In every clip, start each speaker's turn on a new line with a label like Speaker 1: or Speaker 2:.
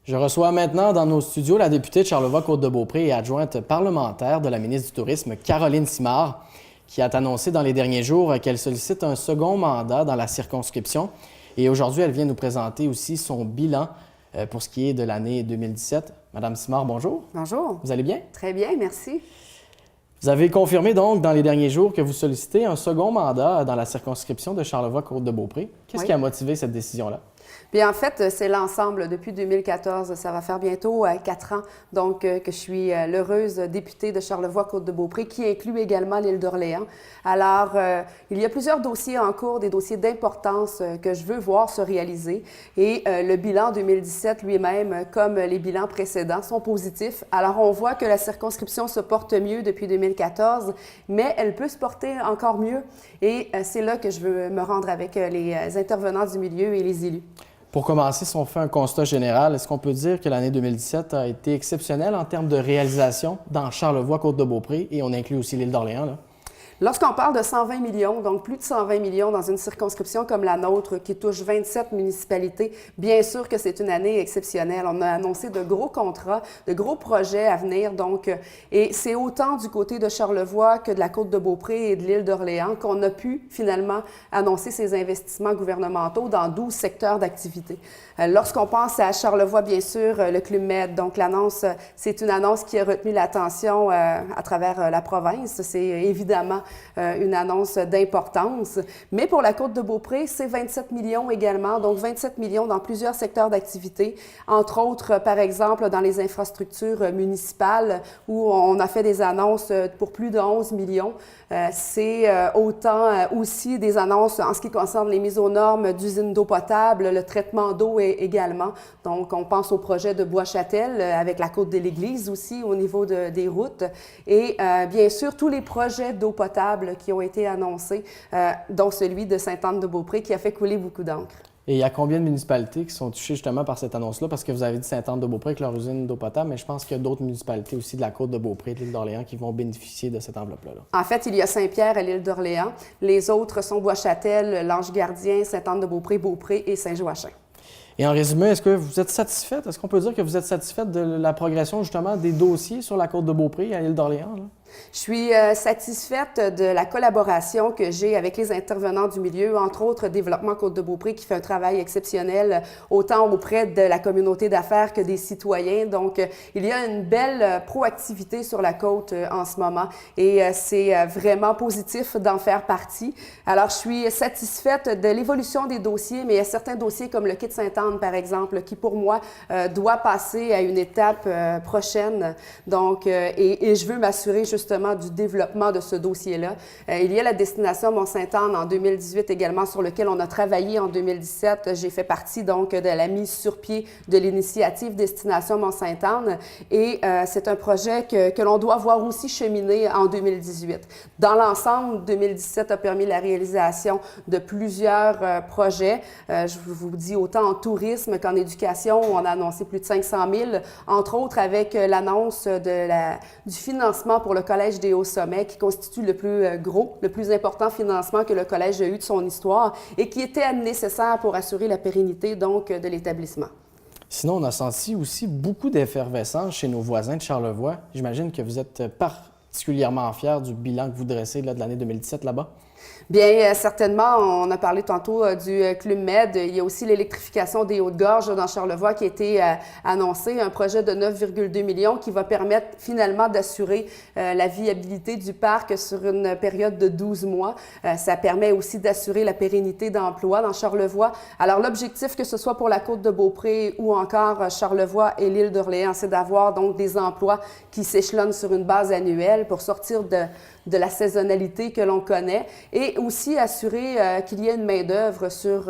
Speaker 1: Je reçois maintenant dans nos studios la députée de Charlevoix-Côte-de-Beaupré et adjointe parlementaire de la ministre du Tourisme, Caroline Simard, qui a annoncé dans les derniers jours qu'elle sollicite un second mandat dans la circonscription. Et aujourd'hui, elle vient nous présenter aussi son bilan pour ce qui est de l'année 2017. Madame Simard, bonjour.
Speaker 2: Bonjour.
Speaker 1: Vous allez bien?
Speaker 2: Très bien, merci.
Speaker 1: Vous avez confirmé donc dans les derniers jours que vous sollicitez un second mandat dans la circonscription de Charlevoix-Côte-de-Beaupré. Qu'est-ce qui a motivé cette décision-là?
Speaker 2: Bien, en fait, c'est l'ensemble. Depuis 2014, ça va faire bientôt 4 ans, donc, que je suis l'heureuse députée de Charlevoix-Côte-de-Beaupré, qui inclut également l'île d'Orléans. Alors, il y a plusieurs dossiers en cours, des dossiers d'importance que je veux voir se réaliser. Et le bilan 2017 lui-même, comme les bilans précédents, sont positifs. Alors, on voit que la circonscription se porte mieux depuis 2014, mais elle peut se porter encore mieux. Et c'est là que je veux me rendre avec les intervenants du milieu et les élus.
Speaker 1: Pour commencer, si on fait un constat général, est-ce qu'on peut dire que l'année 2017 a été exceptionnelle en termes de réalisation dans Charlevoix-Côte-de-Beaupré et on inclut aussi l'île d'Orléans, là?
Speaker 2: Lorsqu'on parle de 120 millions, donc plus de 120 millions dans une circonscription comme la nôtre qui touche 27 municipalités, bien sûr que c'est une année exceptionnelle. On a annoncé de gros contrats, de gros projets à venir, donc, et c'est autant du côté de Charlevoix que de la Côte-de-Beaupré et de l'île d'Orléans qu'on a pu finalement annoncer ces investissements gouvernementaux dans 12 secteurs d'activité. Lorsqu'on pense à Charlevoix, bien sûr, le Club Med, donc l'annonce, c'est une annonce qui a retenu l'attention à travers la province. C'est évidemment une annonce d'importance. Mais pour la Côte-de-Beaupré, c'est 27 millions également, donc 27 millions dans plusieurs secteurs d'activité, entre autres, par exemple, dans les infrastructures municipales, où on a fait des annonces pour plus de 11 millions. C'est autant aussi des annonces en ce qui concerne les mises aux normes d'usines d'eau potable, le traitement d'eau également. Donc, on pense au projet de Bois-Châtel avec la côte de l'Église aussi au niveau des routes. Et bien sûr, tous les projets d'eau potable qui ont été annoncés, dont celui de Sainte-Anne-de-Beaupré qui a fait couler beaucoup d'encre.
Speaker 1: Et il y a combien de municipalités qui sont touchées justement par cette annonce-là? Parce que vous avez dit Sainte-Anne-de-Beaupré avec leur usine d'eau potable, mais je pense qu'il y a d'autres municipalités aussi de la Côte-de-Beaupré, de l'île d'Orléans, qui vont bénéficier de cette enveloppe-là.
Speaker 2: En fait, il y a Saint-Pierre à l'île d'Orléans. Les autres sont Bois-Châtel, l'Ange-Gardien, Sainte-Anne-de-Beaupré, Beaupré et Saint-Joachim.
Speaker 1: Et en résumé, est-ce que vous êtes satisfaite? Est-ce qu'on peut dire que vous êtes satisfaite de la progression justement des dossiers sur la Côte-de-Beaupré et à l'île d'Orléans, là?
Speaker 2: Je suis satisfaite de la collaboration que j'ai avec les intervenants du milieu, entre autres Développement Côte-de-Beaupré qui fait un travail exceptionnel autant auprès de la communauté d'affaires que des citoyens. Donc, il y a une belle proactivité sur la côte en ce moment et c'est vraiment positif d'en faire partie. Alors, je suis satisfaite de l'évolution des dossiers, mais il y a certains dossiers comme le Quai Sainte-Anne, par exemple, qui pour moi doit passer à une étape prochaine. Donc, et je veux m'assurer justement du développement de ce dossier-là. Il y a la destination Mont-Sainte-Anne en 2018 également, sur lequel on a travaillé en 2017. J'ai fait partie donc de la mise sur pied de l'initiative Destination Mont-Sainte-Anne et c'est un projet que l'on doit voir aussi cheminer en 2018. Dans l'ensemble, 2017 a permis la réalisation de plusieurs projets. Je vous dis autant en tourisme qu'en éducation, où on a annoncé plus de 500 000, entre autres avec l'annonce du financement pour le Collège des Hauts-Sommets, qui constitue le plus gros, le plus important financement que le Collège a eu de son histoire et qui était nécessaire pour assurer la pérennité donc de l'établissement.
Speaker 1: Sinon, on a senti aussi beaucoup d'effervescence chez nos voisins de Charlevoix. J'imagine que vous êtes particulièrement fiers du bilan que vous dressez là, de l'année 2017 là-bas.
Speaker 2: Bien, certainement, on a parlé tantôt du Club Med. Il y a aussi l'électrification des Hautes-Gorges dans Charlevoix qui a été annoncé, un projet de 9,2 millions qui va permettre finalement d'assurer la viabilité du parc sur une période de 12 mois. Ça permet aussi d'assurer la pérennité d'emploi dans Charlevoix. Alors, l'objectif, que ce soit pour la Côte-de-Beaupré ou encore Charlevoix et l'île d'Orléans, c'est d'avoir donc des emplois qui s'échelonnent sur une base annuelle pour sortir de la saisonnalité que l'on connaît et aussi assurer qu'il y ait une main-d'œuvre sur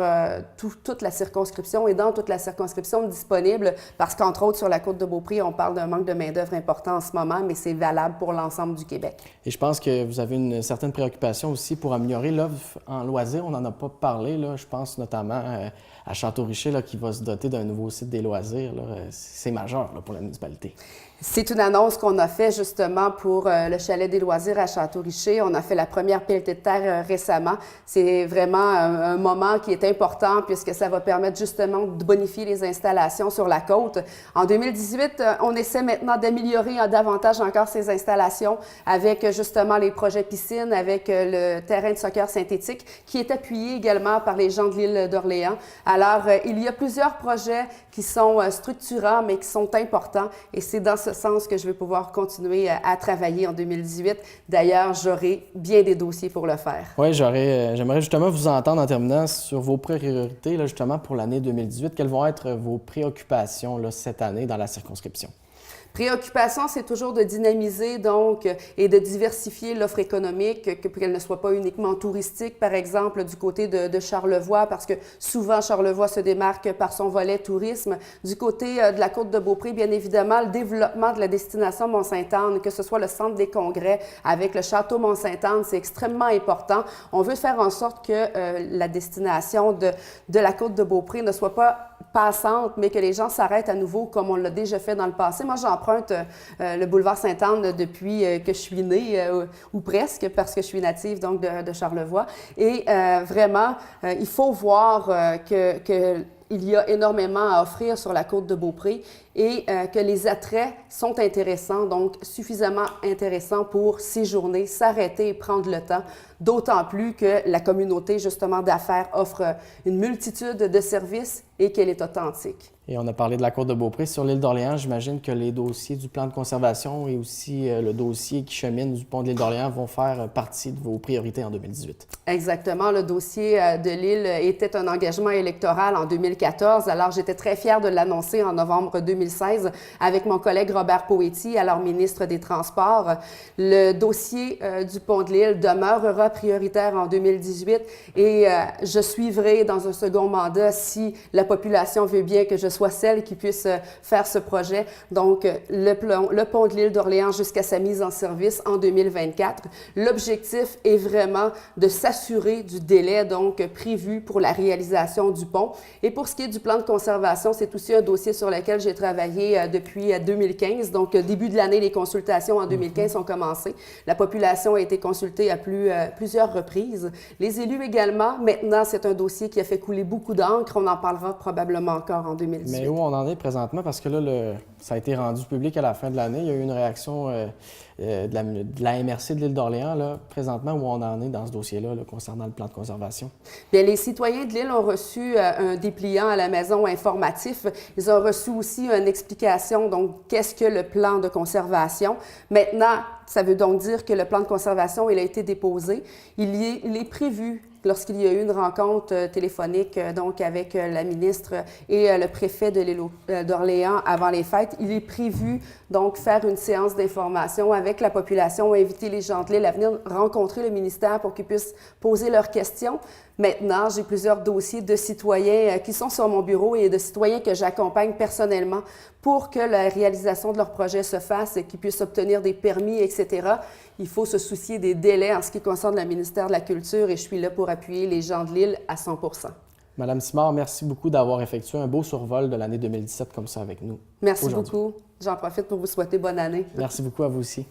Speaker 2: toute la circonscription et dans toute la circonscription disponible parce qu'entre autres, sur la Côte-de-Beaupré, on parle d'un manque de main-d'œuvre important en ce moment, mais c'est valable pour l'ensemble du Québec.
Speaker 1: Et je pense que vous avez une certaine préoccupation aussi pour améliorer l'offre en loisirs. On n'en a pas parlé, là. Je pense notamment à Château-Richer, là, qui va se doter d'un nouveau site des loisirs, là. C'est majeur là, pour la municipalité.
Speaker 2: C'est une annonce qu'on a fait justement pour le chalet des loisirs à Château-Richer. On a fait la première pelletée de terre récemment. C'est vraiment un moment qui est important puisque ça va permettre justement de bonifier les installations sur la côte. En 2018, on essaie maintenant d'améliorer davantage encore ces installations avec justement les projets piscines, avec le terrain de soccer synthétique qui est appuyé également par les gens de l'île d'Orléans. Alors, il y a plusieurs projets qui sont structurants mais qui sont importants et c'est dans ce sens que je vais pouvoir continuer à travailler en 2018. D'ailleurs, j'aurai bien des dossiers pour le faire.
Speaker 1: Oui, j'aimerais justement vous entendre en terminant sur vos priorités là, justement pour l'année 2018. Quelles vont être vos préoccupations là, cette année dans la circonscription?
Speaker 2: Préoccupation, c'est toujours de dynamiser donc et de diversifier l'offre économique, qu'elle ne soit pas uniquement touristique, par exemple, du côté de Charlevoix, parce que souvent Charlevoix se démarque par son volet tourisme. Du côté de la Côte-de-Beaupré, bien évidemment, le développement de la destination Mont-Sainte-Anne, que ce soit le centre des congrès avec le château Mont-Sainte-Anne, c'est extrêmement important. On veut faire en sorte que la destination de la Côte-de-Beaupré ne soit pas passante, mais que les gens s'arrêtent à nouveau comme on l'a déjà fait dans le passé. Moi, j'emprunte le boulevard Sainte-Anne depuis que je suis née, ou presque, parce que je suis native donc de Charlevoix. Et vraiment, il faut voir il y a énormément à offrir sur la côte de Beaupré et que les attraits sont intéressants, donc suffisamment intéressants pour séjourner, s'arrêter et prendre le temps, d'autant plus que la communauté justement d'affaires offre une multitude de services et qu'elle est authentique.
Speaker 1: Et on a parlé de la côte de Beaupré. Sur l'île d'Orléans, j'imagine que les dossiers du plan de conservation et aussi le dossier qui chemine du pont de l'île d'Orléans vont faire partie de vos priorités en 2018.
Speaker 2: Exactement. Le dossier de l'île était un engagement électoral en 2014. Alors, j'étais très fière de l'annoncer en novembre 2016 avec mon collègue Robert Poetti, alors ministre des Transports. Le dossier du pont de l'île demeurera prioritaire en 2018 et je suivrai dans un second mandat si la population veut bien que je sois celle qui puisse faire ce projet. Donc, le pont de l'île d'Orléans jusqu'à sa mise en service en 2024. L'objectif est vraiment de s'assurer du délai donc prévu pour la réalisation du pont. Et pour ce qui est du plan de conservation, c'est aussi un dossier sur lequel j'ai travaillé depuis 2015. Donc, début de l'année, les consultations en 2015 ont commencé. La population a été consultée à plusieurs reprises. Les élus également. Maintenant, c'est un dossier qui a fait couler beaucoup d'encre. On en parlera probablement encore en 2018.
Speaker 1: Mais où on en est présentement? Parce que là, ça a été rendu public à la fin de l'année. Il y a eu une réaction de la MRC de l'île d'Orléans. Là, présentement, où on en est dans ce dossier-là concernant le plan de conservation?
Speaker 2: Bien, les citoyens de l'île ont reçu un dépliant à la maison informatif. Ils ont reçu aussi une explication, donc, qu'est-ce que le plan de conservation. Maintenant, ça veut donc dire que le plan de conservation, il a été déposé. Il est prévu lorsqu'il y a eu une rencontre téléphonique donc avec la ministre et le préfet de l'île d'Orléans avant les fêtes, il est prévu donc faire une séance d'information avec la population, inviter les gens de l'île à venir rencontrer le ministère pour qu'ils puissent poser leurs questions. Maintenant, j'ai plusieurs dossiers de citoyens qui sont sur mon bureau et de citoyens que j'accompagne personnellement pour que la réalisation de leur projet se fasse et qu'ils puissent obtenir des permis, etc. Il faut se soucier des délais en ce qui concerne le ministère de la Culture et je suis là pour appuyer les gens de l'île à 100 %.
Speaker 1: Madame Simard, merci beaucoup d'avoir effectué un beau survol de l'année 2017 comme ça avec nous.
Speaker 2: Merci beaucoup. J'en profite pour vous souhaiter bonne année.
Speaker 1: Merci beaucoup à vous aussi.